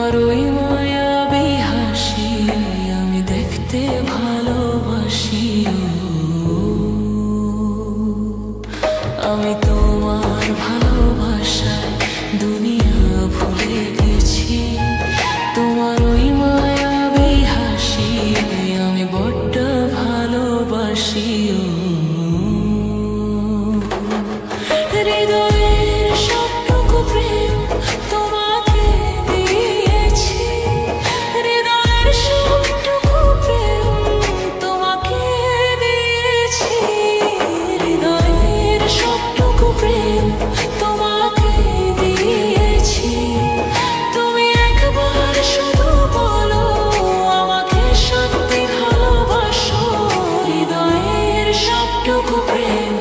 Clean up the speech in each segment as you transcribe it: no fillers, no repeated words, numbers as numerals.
তোমার ওই মায়াবী হাসি আমি দেখতে ভালোবাসি। আমি তোমার ভালোবাসায় দুনিয়া ভুলে গেছি। তোমার ওই মায়াবী হাসি আমি বড্ড ভালোবাসি। হৃদয়ের সবটুকু প্রেম তোমাকে দিয়েছি। হৃদয়ের সবটুকু প্রেম তোমাকে দিয়েছি। হৃদয়ের সবটুকু প্রেম তোমাকে দিয়েছি। তুমি একবার শুধু বলো আমাকে সত্যি ভালোবাসো। হৃদয়ের সবটুকু প্রেম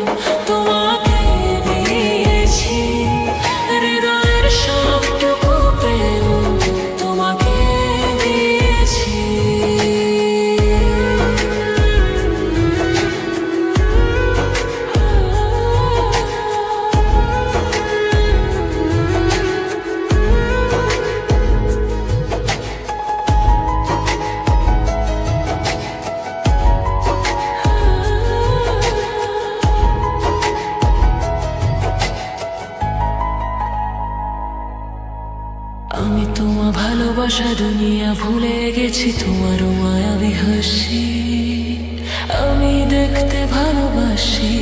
তোমাকে দিয়েছি। হৃদয়ের সবটুকু প্রেম তোমাকে দিয়েছি। আমি তোমার ভালোবাসা দুনিয়া ভুলে গেছি। তোমার মায়াবী হাসি আমি দেখতে ভালোবাসি।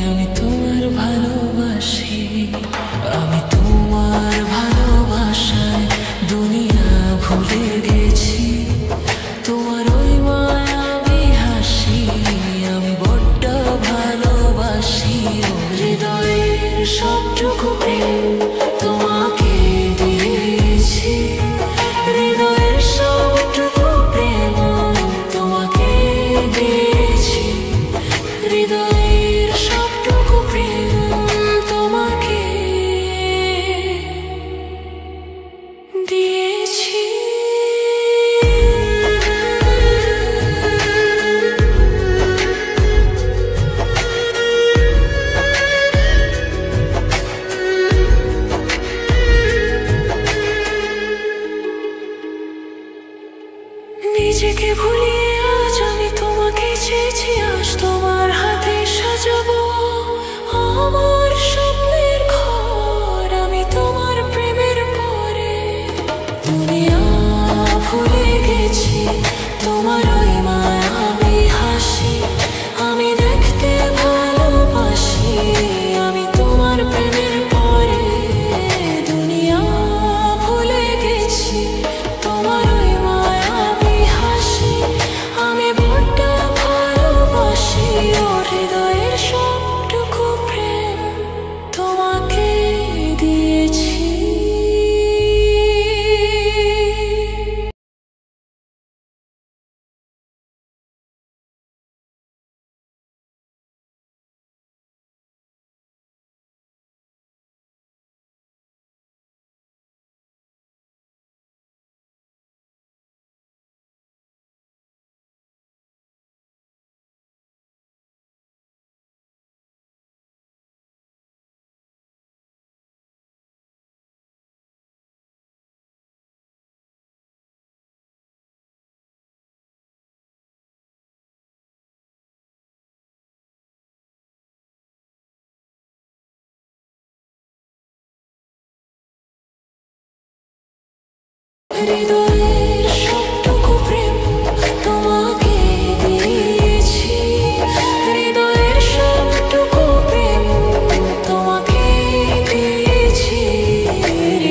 আমি তোমার ভালোবাসি। আমি তোমার ভালোবাসায় দুনিয়া ভুলে গেছি। তোমার ওই মায়াবী হাসি আমি বড্ড ভালোবাসি। হৃদয়ের সবটুকু প্রেম তোমাকে দিয়েছি। হৃদয়ের সবটুকু প্রেম তোমাকে দিয়েছি। হৃদয়ের সবটুকু প্রেম তোমাকে দিয়েছি। নিজেকে ভুলিয়ে আজ আমি তোমাকে চেয়েছি। আজ তোমার হাতে সাজাবো আমার স্বপ্নের ঘর। আমি তোমার প্রেমের পরে দুনিয়া ভুলে গেছি। তোমার ওই মায়াবী হাসি আমি দেখতে ভালোবাসি। আমি তোমার প্রেমের পরে দুনিয়া ভুলে গেছি। তোমার ওই মায়াবী হাসি আমি বড্ড ভালোবাসি। হৃদয়ের সবটুকু প্রেম তোমাকে দিয়েছি। হৃদয়